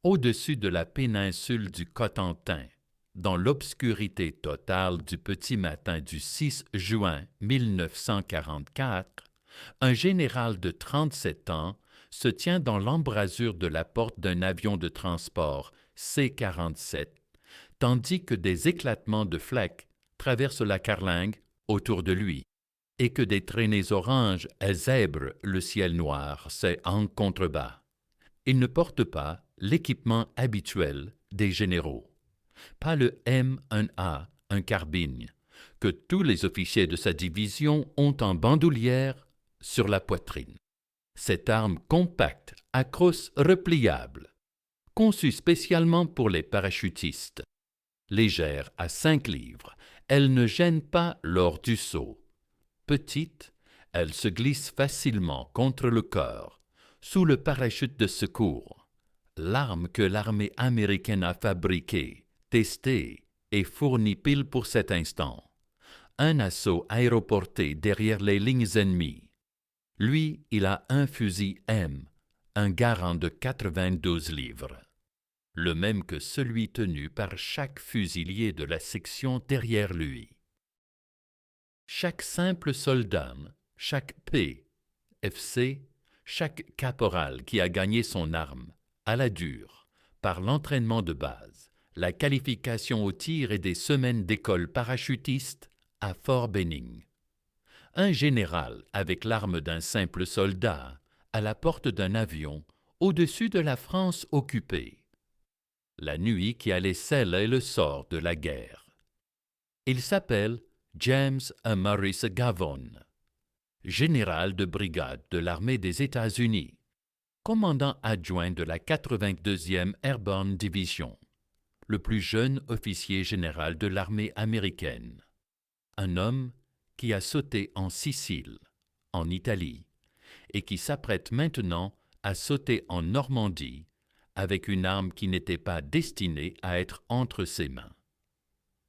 Au-dessus de la péninsule du Cotentin, dans l'obscurité totale du petit matin du 6 juin 1944, un général de 37 ans se tient dans l'embrasure de la porte d'un avion de transport C-47, tandis que des éclatements de flaks traversent la carlingue autour de lui et que des traînées oranges zèbrent le ciel noir, c'est en contrebas. Il ne porte pas l'équipement habituel des généraux, pas le M1A, un carbine, que tous les officiers de sa division ont en bandoulière sur la poitrine. Cette arme compacte à crosse repliable, conçue spécialement pour les parachutistes. Légère à 5 livres, elle ne gêne pas lors du saut. Petite, elle se glisse facilement contre le corps, sous le parachute de secours. L'arme que l'armée américaine a fabriquée, testée et fournie pile pour cet instant. Un assaut aéroporté derrière les lignes ennemies. Lui, il a un fusil M, un Garand de 92 livres. Le même que celui tenu par chaque fusilier de la section derrière lui. Chaque simple soldat, chaque P, FC, chaque caporal qui a gagné son arme, à la dure, par l'entraînement de base, la qualification au tir et des semaines d'école parachutiste à Fort Benning. Un général avec l'arme d'un simple soldat, à la porte d'un avion, au-dessus de la France occupée. La nuit qui allait sceller le sort de la guerre. Il s'appelle James Morris Gavon, général de brigade de l'armée des États-Unis, commandant adjoint de la 82e Airborne Division, le plus jeune officier général de l'armée américaine. Un homme qui a sauté en Sicile, en Italie, et qui s'apprête maintenant à sauter en Normandie avec une arme qui n'était pas destinée à être entre ses mains.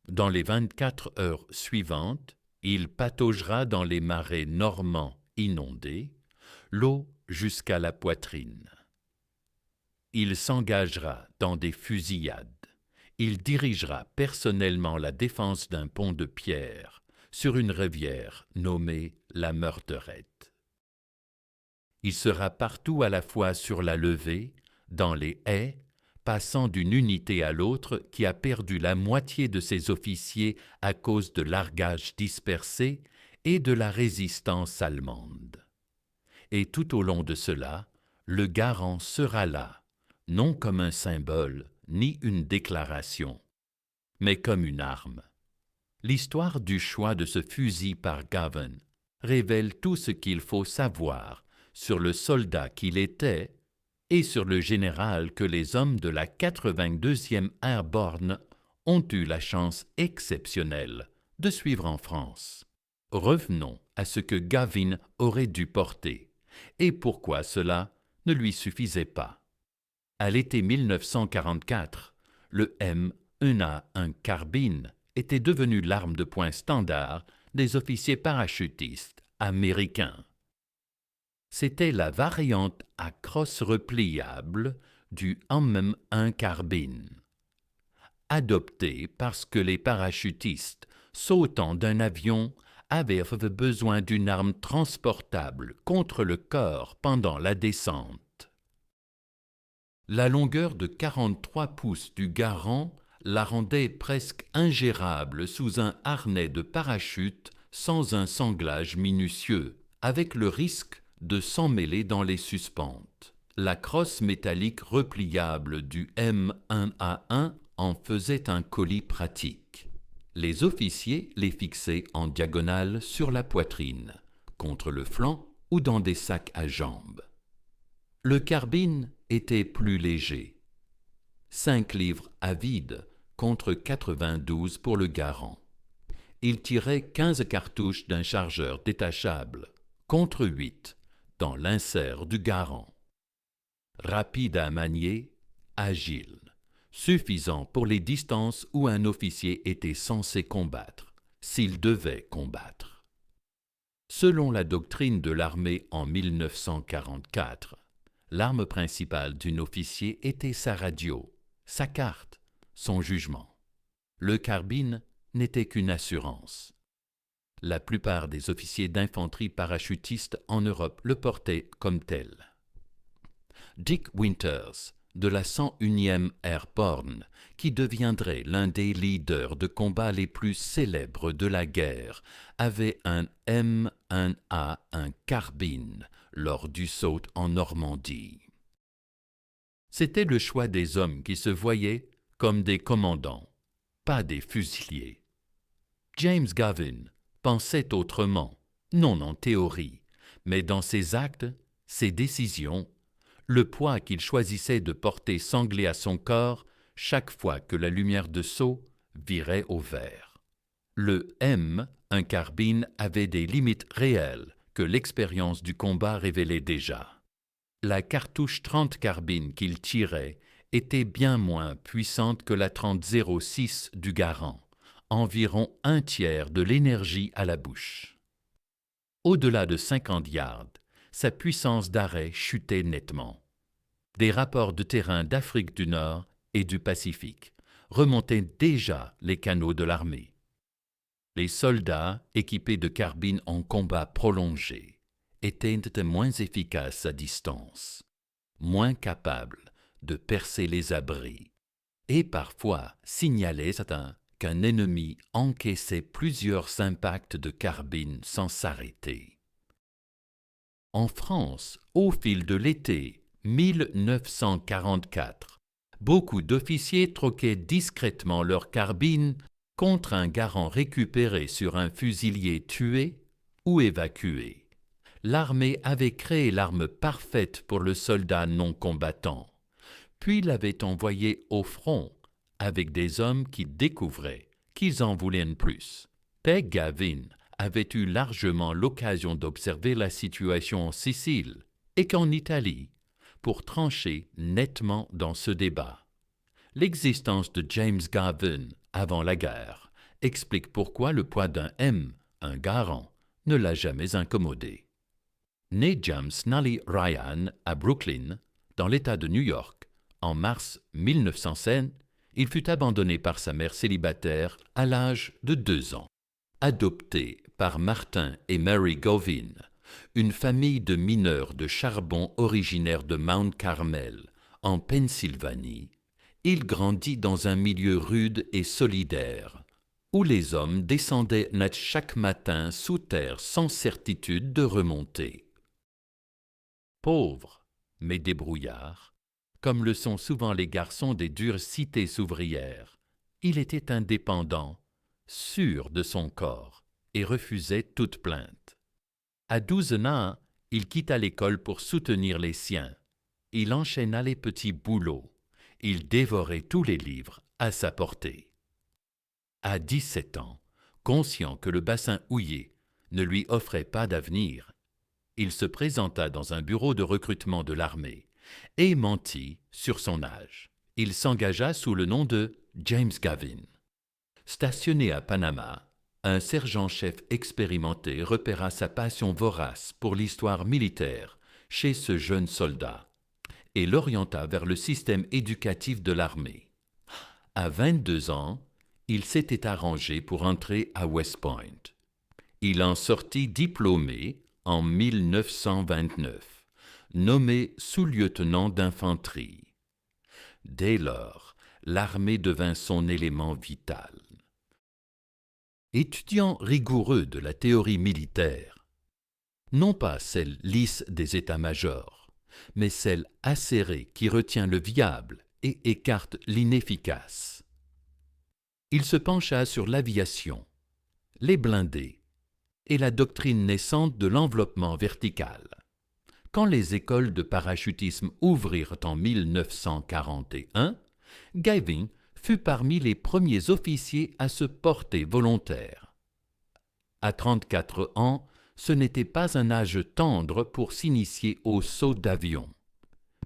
Dans les 24 heures suivantes, il pataugera dans les marais normands inondés, l'eau jusqu'à la poitrine. Il s'engagera dans des fusillades. Il dirigera personnellement la défense d'un pont de pierre sur une rivière nommée la Meurtherette. Il sera partout à la fois sur la levée, dans les haies, passant d'une unité à l'autre qui a perdu la moitié de ses officiers à cause de largages dispersés et de la résistance allemande. Et tout au long de cela, le Garand sera là, non comme un symbole ni une déclaration, mais comme une arme. L'histoire du choix de ce fusil par Gavin révèle tout ce qu'il faut savoir sur le soldat qu'il était et sur le général que les hommes de la 82e Airborne ont eu la chance exceptionnelle de suivre en France. Revenons à ce que Gavin aurait dû porter et pourquoi cela ne lui suffisait pas. À l'été 1944, le M1A1 carbine était devenu l'arme de poing standard des officiers parachutistes américains. C'était la variante à crosse repliable du M1 carbine, adoptée parce que les parachutistes sautant d'un avion avaient besoin d'une arme transportable contre le corps pendant la descente. La longueur de 43 pouces du Garand la rendait presque ingérable sous un harnais de parachute sans un sanglage minutieux, avec le risque de s'emmêler dans les suspentes. La crosse métallique repliable du M1A1 en faisait un colis pratique. Les officiers les fixaient en diagonale sur la poitrine, contre le flanc ou dans des sacs à jambes. Le carbine était plus léger. 5 livres à vide contre 92 pour le Garand. Il tirait 15 cartouches d'un chargeur détachable contre 8 dans l'insert du Garand. Rapide à manier, agile, suffisant pour les distances où un officier était censé combattre, s'il devait combattre. Selon la doctrine de l'armée en 1944, L'arme principale d'un officier était sa radio, sa carte, son jugement. Le carbine n'était qu'une assurance. La plupart des officiers d'infanterie parachutistes en Europe le portaient comme tel. Dick Winters, de la 101e Airborne, qui deviendrait l'un des leaders de combat les plus célèbres de la guerre, avait un M1A, un carbine, lors du saut en Normandie. C'était le choix des hommes qui se voyaient comme des commandants, pas des fusiliers. James Gavin pensait autrement, non en théorie, mais dans ses actes, ses décisions, le poids qu'il choisissait de porter sanglé à son corps chaque fois que la lumière de saut virait au vert. Le M, un carbine, avait des limites réelles que l'expérience du combat révélait déjà. La cartouche 30 carbine qu'il tirait était bien moins puissante que la 30-06 du Garand, environ un tiers de l'énergie à la bouche. Au-delà de 50 yards, sa puissance d'arrêt chutait nettement. Des rapports de terrain d'Afrique du Nord et du Pacifique remontaient déjà les canaux de l'armée. Les soldats équipés de carbines en combat prolongé étaient moins efficaces à distance, moins capables de percer les abris et parfois signalaient qu'un ennemi encaissait plusieurs impacts de carbine sans s'arrêter. En France, au fil de l'été 1944, beaucoup d'officiers troquaient discrètement leur carbine contre un garand récupéré sur un fusilier tué ou évacué. L'armée avait créé l'arme parfaite pour le soldat non combattant, puis l'avait envoyé au front avec des hommes qui découvraient qu'ils en voulaient plus. Peg Gavin avait eu largement l'occasion d'observer la situation en Sicile et qu'en Italie, pour trancher nettement dans ce débat. L'existence de James Gavin avant la guerre explique pourquoi le poids d'un M, un garand, ne l'a jamais incommodé. Né James Nally Ryan à Brooklyn, dans l'État de New York, en mars 1907, il fut abandonné par sa mère célibataire à l'âge de 2 ans. Adopté par Martin et Mary Govin, une famille de mineurs de charbon originaires de Mount Carmel, en Pennsylvanie, il grandit dans un milieu rude et solidaire, où les hommes descendaient net chaque matin sous terre sans certitude de remonter. Pauvre, mais débrouillard, comme le sont souvent les garçons des dures cités ouvrières, il était indépendant, sûr de son corps, et refusait toute plainte. À 12 ans, il quitta l'école pour soutenir les siens. Il enchaîna les petits boulots. Il dévorait tous les livres à sa portée. À 17 ans, conscient que le bassin houillé ne lui offrait pas d'avenir, il se présenta dans un bureau de recrutement de l'armée et mentit sur son âge. Il s'engagea sous le nom de James Gavin. Stationné à Panama, un sergent-chef expérimenté repéra sa passion vorace pour l'histoire militaire chez ce jeune soldat et l'orienta vers le système éducatif de l'armée. À 22 ans, il s'était arrangé pour entrer à West Point. Il en sortit diplômé en 1929, nommé sous-lieutenant d'infanterie. Dès lors, l'armée devint son élément vital. Étudiant rigoureux de la théorie militaire, non pas celle lisse des états-majors, mais celle acérée qui retient le viable et écarte l'inefficace. Il se pencha sur l'aviation, les blindés et la doctrine naissante de l'enveloppement vertical. Quand les écoles de parachutisme ouvrirent en 1941, Gavin fut parmi les premiers officiers à se porter volontaire. À 34 ans, ce n'était pas un âge tendre pour s'initier au saut d'avion,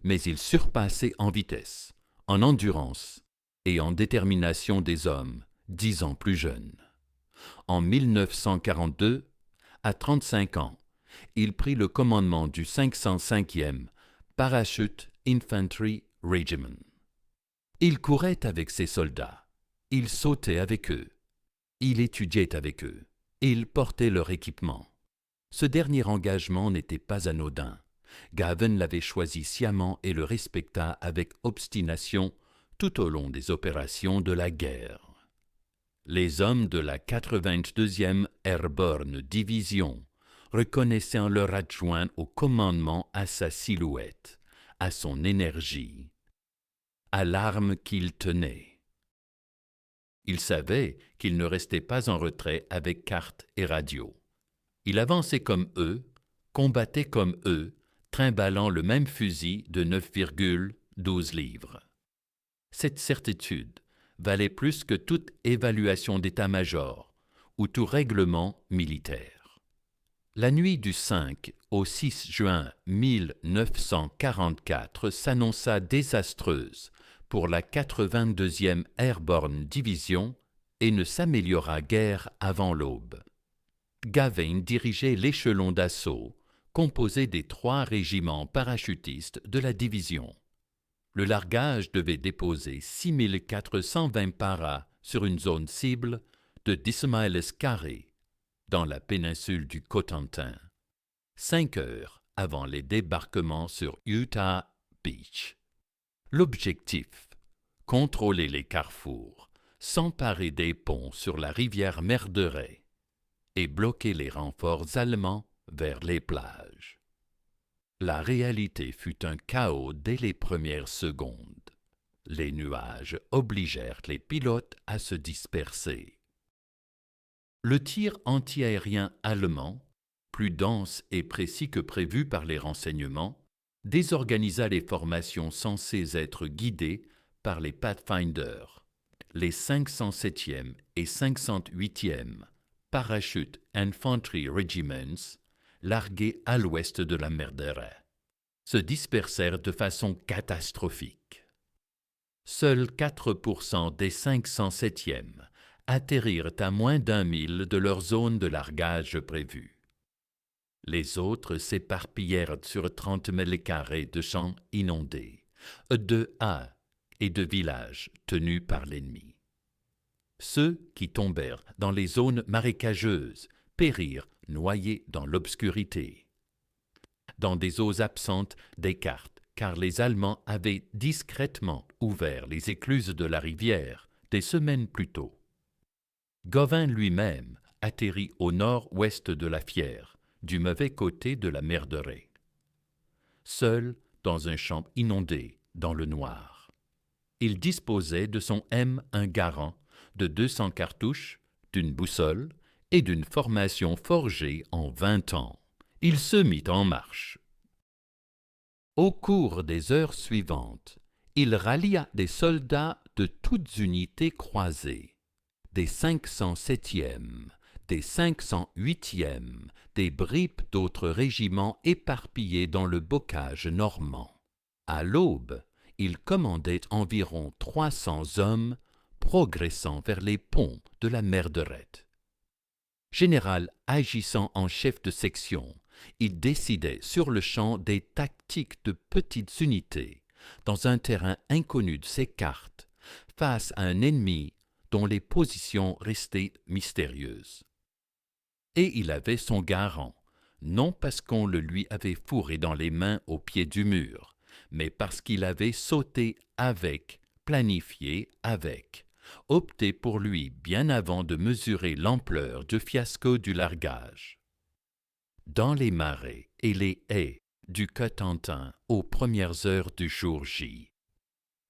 mais il surpassait en vitesse, en endurance et en détermination des hommes 10 ans plus jeunes. En 1942, à 35 ans, il prit le commandement du 505e Parachute Infantry Regiment. Il courait avec ses soldats, il sautait avec eux, il étudiait avec eux, il portait leur équipement. Ce dernier engagement n'était pas anodin. Gavin l'avait choisi sciemment et le respecta avec obstination tout au long des opérations de la guerre. Les hommes de la 82e Airborne Division reconnaissaient en leur adjoint au commandement à sa silhouette, à son énergie, à l'arme qu'il tenait. Il savait qu'il ne restait pas en retrait avec carte et radio. Il avançait comme eux, combattait comme eux, trimballant le même fusil de 9,12 livres. Cette certitude valait plus que toute évaluation d'état-major ou tout règlement militaire. La nuit du 5 au 6 juin 1944 s'annonça désastreuse pour la 82e Airborne Division et ne s'améliora guère avant l'aube. Gavin dirigeait l'échelon d'assaut composé des 3 régiments parachutistes de la division. Le largage devait déposer 6420 paras sur une zone cible de 10 miles carrés dans la péninsule du Cotentin, 5 heures avant les débarquements sur Utah Beach. L'objectif, contrôler les carrefours, s'emparer des ponts sur la rivière Merderet et bloquer les renforts allemands vers les plages. La réalité fut un chaos dès les premières secondes. Les nuages obligèrent les pilotes à se disperser. Le tir antiaérien allemand, plus dense et précis que prévu par les renseignements, désorganisa les formations censées être guidées par les Pathfinder, les 507e et 508e Parachute Infantry Regiments, largués à l'ouest de la Merderet, se dispersèrent de façon catastrophique. Seuls 4% des 507e atterrirent à moins d'1 mille de leur zone de largage prévue. Les autres s'éparpillèrent sur 30 milles carrés de champs inondés, de haies et de villages tenus par l'ennemi. Ceux qui tombèrent dans les zones marécageuses périrent noyés dans l'obscurité. Dans des eaux absentes des cartes, car les Allemands avaient discrètement ouvert les écluses de la rivière des semaines plus tôt. Gavin lui-même atterrit au nord-ouest de la Fière, du mauvais côté de la Merderet. Seul dans un champ inondé, dans le noir. Il disposait de son M1 Garand, de 200 cartouches, d'une boussole et d'une formation forgée en 20 ans. Il se mit en marche. Au cours des heures suivantes, il rallia des soldats de toutes unités croisées, des 507e, des 508e, des bribes d'autres régiments éparpillés dans le bocage normand. À l'aube, il commandait environ 300 hommes progressant vers les ponts de la Merderet. Général agissant en chef de section, il décidait sur le champ des tactiques de petites unités, dans un terrain inconnu de ses cartes, face à un ennemi dont les positions restaient mystérieuses. Et il avait son garant, non parce qu'on le lui avait fourré dans les mains au pied du mur, mais parce qu'il avait sauté avec, planifié avec, opté pour lui bien avant de mesurer l'ampleur du fiasco du largage. Dans les marais et les haies du Cotentin aux premières heures du jour J,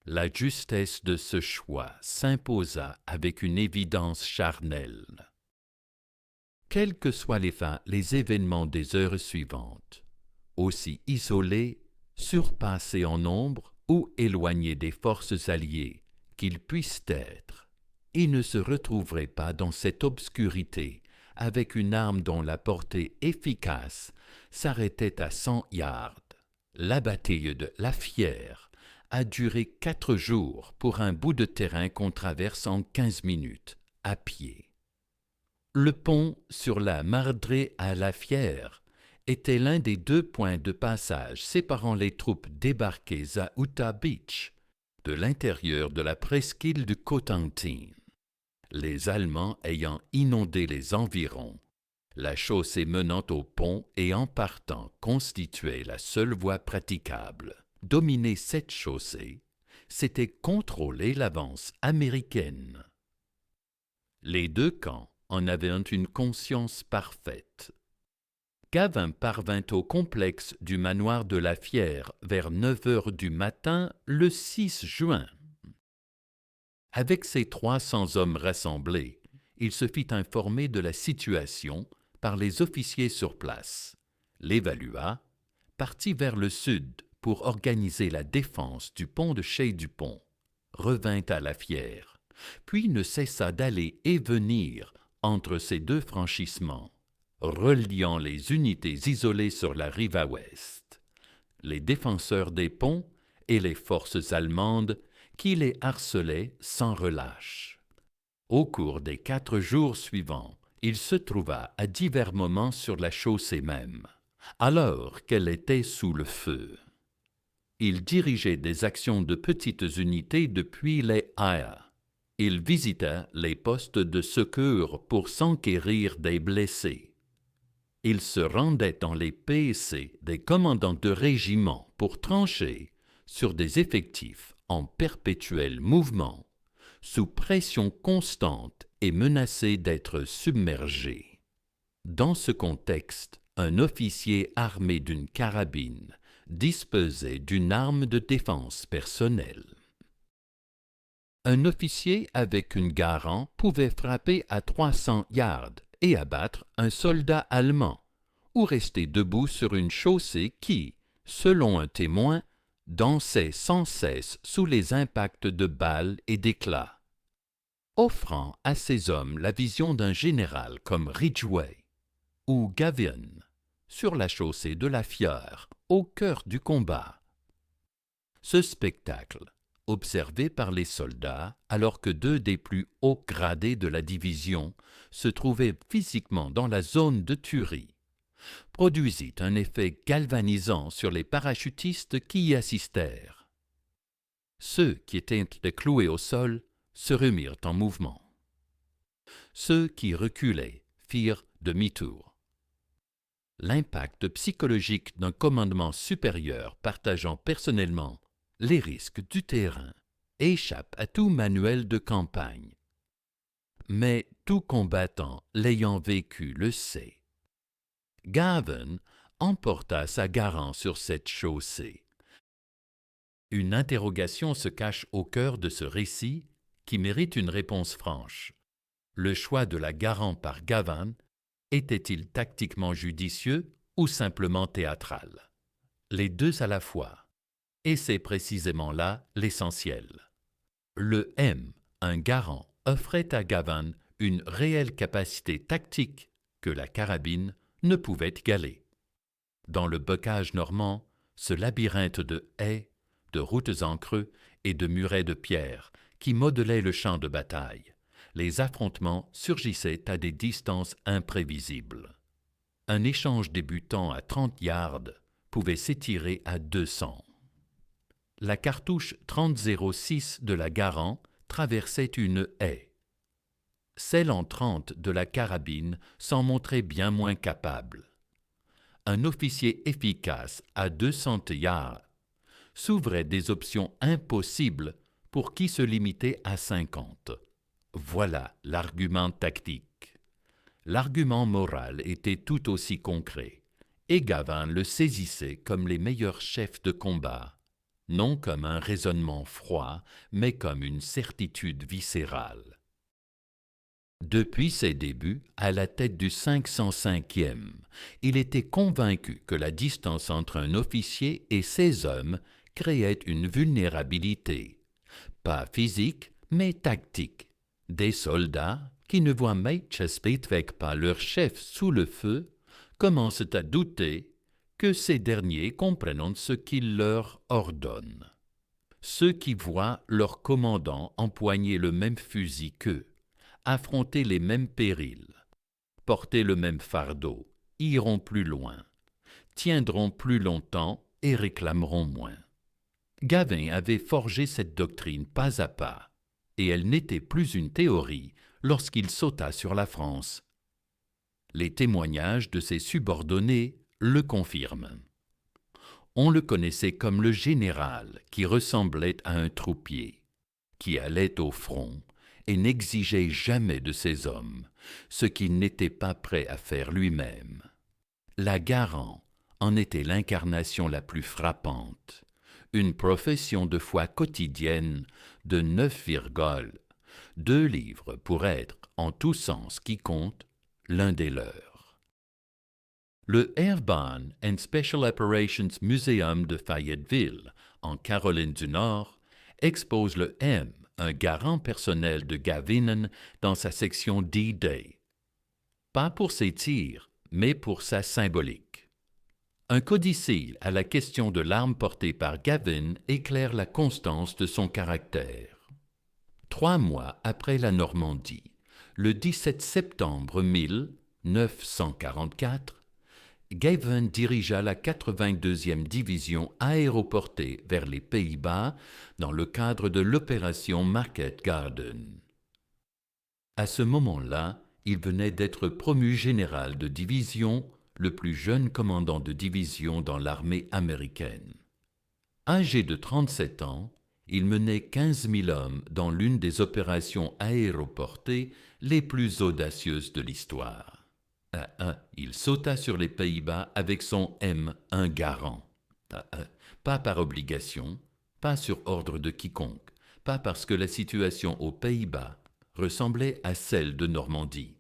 la justesse de ce choix s'imposa avec une évidence charnelle. Quels que soient les événements des heures suivantes, aussi isolés, surpassés en nombre ou éloignés des forces alliées qu'ils puissent être, ils ne se retrouveraient pas dans cette obscurité avec une arme dont la portée efficace s'arrêtait à 100 yards. La bataille de La Fière a duré 4 jours pour un bout de terrain qu'on traverse en 15 minutes, à pied. Le pont sur la Merdret à La Fière était l'un des 2 points de passage séparant les troupes débarquées à Utah Beach de l'intérieur de la presqu'île du Cotentin. Les Allemands ayant inondé les environs, la chaussée menant au pont et en partant constituait la seule voie praticable. Dominer cette chaussée, c'était contrôler l'avance américaine. Les 2 camps en avaient une conscience parfaite. Gavin parvint au complexe du manoir de la Fière vers 9 heures du matin le 6 juin. Avec ses 300 hommes rassemblés, il se fit informer de la situation par les officiers sur place, l'évalua, partit vers le sud pour organiser la défense du pont de Chez-du-Pont, revint à la Fière, puis ne cessa d'aller et venir entre ces 2 franchissements, reliant les unités isolées sur la rive à ouest, les défenseurs des ponts et les forces allemandes qui les harcelaient sans relâche. Au cours des 4 jours suivants, il se trouva à divers moments sur la chaussée même, alors qu'elle était sous le feu. Il dirigeait des actions de petites unités depuis les haies. Il visita les postes de secours pour s'enquérir des blessés. Il se rendait dans les PC des commandants de régiment pour trancher sur des effectifs en perpétuel mouvement, sous pression constante et menacés d'être submergés. Dans ce contexte, un officier armé d'une carabine disposait d'une arme de défense personnelle. Un officier avec une Garand pouvait frapper à 300 yards et abattre un soldat allemand, ou rester debout sur une chaussée qui, selon un témoin, dansait sans cesse sous les impacts de balles et d'éclats, offrant à ces hommes la vision d'un général comme Ridgway ou Gavin, sur la chaussée de la Fière, au cœur du combat. Ce spectacle, observé par les soldats alors que 2 des plus hauts gradés de la division se trouvaient physiquement dans la zone de tuerie, produisit un effet galvanisant sur les parachutistes qui y assistèrent. Ceux qui étaient cloués au sol se remirent en mouvement. Ceux qui reculaient firent demi-tour. L'impact psychologique d'un commandement supérieur partageant personnellement les risques du terrain échappe à tout manuel de campagne. Mais tout combattant l'ayant vécu le sait. Gavin emporta sa Garand sur cette chaussée. Une interrogation se cache au cœur de ce récit qui mérite une réponse franche. Le choix de la Garand par Gavin était-il tactiquement judicieux ou simplement théâtral? Les 2 à la fois. Et c'est précisément là l'essentiel. Le M, un Garand, offrait à Gavin une réelle capacité tactique que la carabine ne pouvait égaler. Dans le bocage normand, ce labyrinthe de haies, de routes en creux et de murets de pierre qui modelait le champ de bataille, les affrontements surgissaient à des distances imprévisibles. Un échange débutant à 30 yards pouvait s'étirer à 200. La cartouche 30-06 de la Garand traversait une haie. Celle en 30 de la carabine s'en montrait bien moins capable. Un officier efficace à 200 yards s'ouvrait des options impossibles pour qui se limitait à 50. Voilà l'argument tactique. L'argument moral était tout aussi concret, et Gavin le saisissait comme les meilleurs chefs de combat, non comme un raisonnement froid, mais comme une certitude viscérale. Depuis ses débuts, à la tête du 505e, il était convaincu que la distance entre un officier et ses hommes créait une vulnérabilité, pas physique, mais tactique. Des soldats qui ne voient pas leur chef sous le feu commencent à douter que ces derniers comprennent ce qu'il leur ordonne. Ceux qui voient leur commandant empoigner le même fusil qu'eux, affronter les mêmes périls, porter le même fardeau, iront plus loin, tiendront plus longtemps et réclameront moins. Gavin avait forgé cette doctrine pas à pas, et elle n'était plus une théorie lorsqu'il sauta sur la France. Les témoignages de ses subordonnés le confirment. On le connaissait comme le général qui ressemblait à un troupier, qui allait au front et n'exigeait jamais de ses hommes ce qu'il n'était pas prêt à faire lui-même. La Garand en était l'incarnation la plus frappante, une profession de foi quotidienne de 9,2 livres pour être, en tous sens qui compte, l'un des leurs. Le Airborne and Special Operations Museum de Fayetteville, en Caroline du Nord, expose le M, un garant personnel de Gavin dans sa section D-Day. Pas pour ses tirs, mais pour sa symbolique. Un codicille à la question de l'arme portée par Gavin éclaire la constance de son caractère. 3 mois après la Normandie, le 17 septembre 1944, Gavin dirigea la 82e division aéroportée vers les Pays-Bas dans le cadre de l'opération Market Garden. À ce moment-là, il venait d'être promu général de division, le plus jeune commandant de division dans l'armée américaine. Âgé de 37 ans, il menait 15 000 hommes dans l'une des opérations aéroportées les plus audacieuses de l'histoire. Il sauta sur les Pays-Bas avec son M1 Garand. Pas par obligation, pas sur ordre de quiconque, pas parce que la situation aux Pays-Bas ressemblait à celle de Normandie.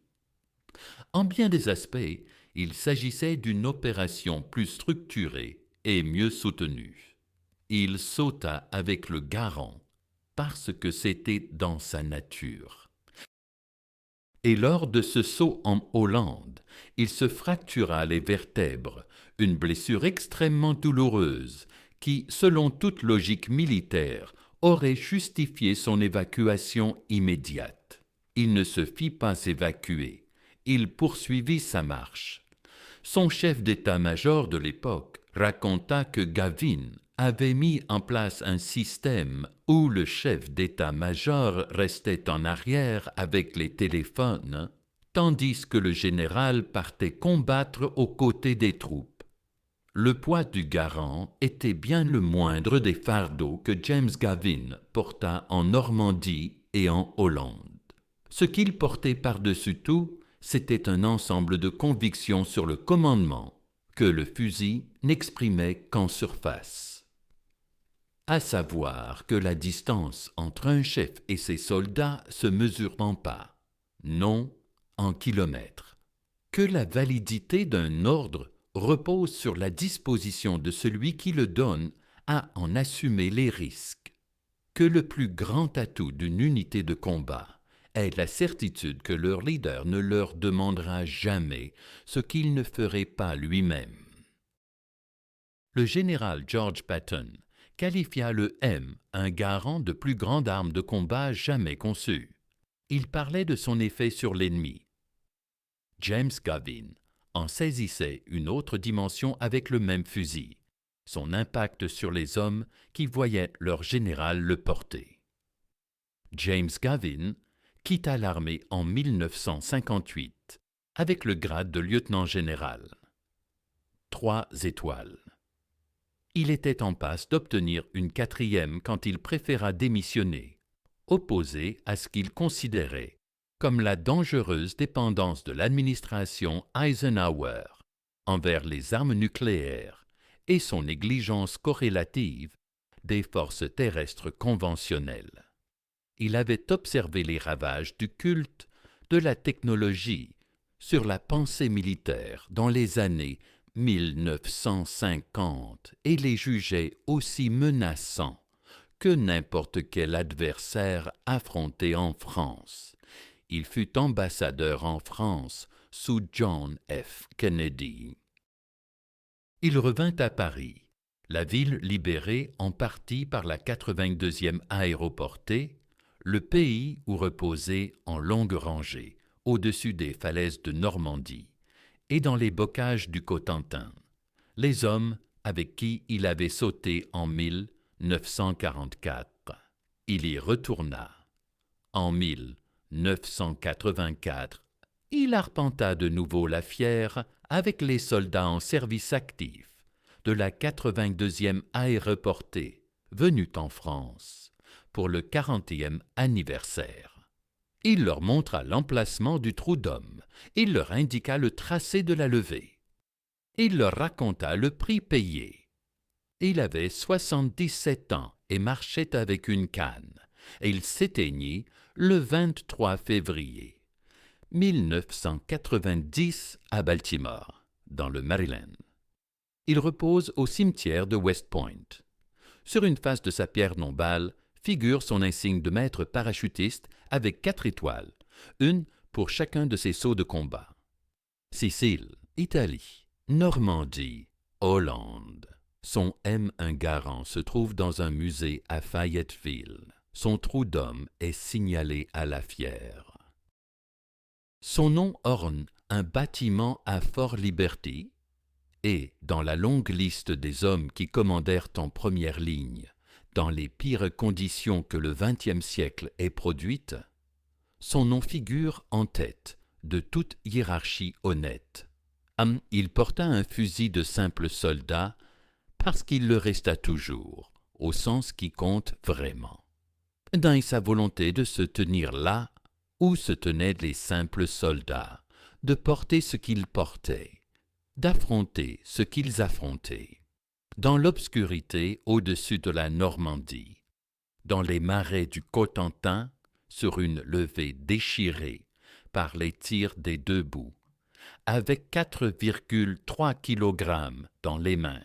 En bien des aspects, il s'agissait d'une opération plus structurée et mieux soutenue. Il sauta avec le Garand parce que c'était dans sa nature. Et lors de ce saut en Hollande, il se fractura les vertèbres, une blessure extrêmement douloureuse qui, selon toute logique militaire, aurait justifié son évacuation immédiate. Il ne se fit pas évacuer, il poursuivit sa marche. Son chef d'état-major de l'époque raconta que Gavin avait mis en place un système où le chef d'état-major restait en arrière avec les téléphones, tandis que le général partait combattre aux côtés des troupes. Le poids du Garand était bien le moindre des fardeaux que James Gavin porta en Normandie et en Hollande. Ce qu'il portait par-dessus tout, c'était un ensemble de convictions sur le commandement que le fusil n'exprimait qu'en surface. À savoir que la distance entre un chef et ses soldats se mesure en pas, non en kilomètres. Que la validité d'un ordre repose sur la disposition de celui qui le donne à en assumer les risques. Que le plus grand atout d'une unité de combat est la certitude que leur leader ne leur demandera jamais ce qu'il ne ferait pas lui-même. Le général George Patton qualifia le M un garant de plus grande arme de combat jamais conçue. Il parlait de son effet sur l'ennemi. James Gavin en saisissait une autre dimension avec le même fusil, son impact sur les hommes qui voyaient leur général le porter. James Gavin quitta l'armée en 1958 avec le grade de lieutenant-général. 3 étoiles. Il était en passe d'obtenir une 4e quand il préféra démissionner, opposé à ce qu'il considérait comme la dangereuse dépendance de l'administration Eisenhower envers les armes nucléaires et son négligence corrélative des forces terrestres conventionnelles. Il avait observé les ravages du culte de la technologie sur la pensée militaire dans les années 1950 et les jugeait aussi menaçants que n'importe quel adversaire affronté en France. Il fut ambassadeur en France sous John F. Kennedy. Il revint à Paris, la ville libérée en partie par la 82e aéroportée, le pays où reposait en longue rangée, au-dessus des falaises de Normandie et dans les bocages du Cotentin, les hommes avec qui il avait sauté en 1944. Il y retourna. En 1984, il arpenta de nouveau la Fière avec les soldats en service actif de la 82e aéroportée, venue en France pour le 40e anniversaire. Il leur montra l'emplacement du trou d'homme, il leur indiqua le tracé de la levée. Il leur raconta le prix payé. Il avait 77 ans et marchait avec une canne, et il s'éteignit le 23 février 1990 à Baltimore, dans le Maryland. Il repose au cimetière de West Point. Sur une face de sa pierre tombale figure son insigne de maître parachutiste avec 4 étoiles, une pour chacun de ses sauts de combat. Sicile, Italie, Normandie, Hollande. Son M1 Garand se trouve dans un musée à Fayetteville. Son trou d'homme est signalé à la Fière. Son nom orne un bâtiment à Fort Liberty et, dans la longue liste des hommes qui commandèrent en première ligne, dans les pires conditions que le XXe siècle ait produites, son nom figure en tête de toute hiérarchie honnête. Il porta un fusil de simple soldat parce qu'il le resta toujours, au sens qui compte vraiment, dans sa volonté de se tenir là où se tenaient les simples soldats, de porter ce qu'ils portaient, d'affronter ce qu'ils affrontaient. Dans l'obscurité au-dessus de la Normandie, dans les marais du Cotentin, sur une levée déchirée par les tirs des deux bouts, avec 4,3 kg dans les mains,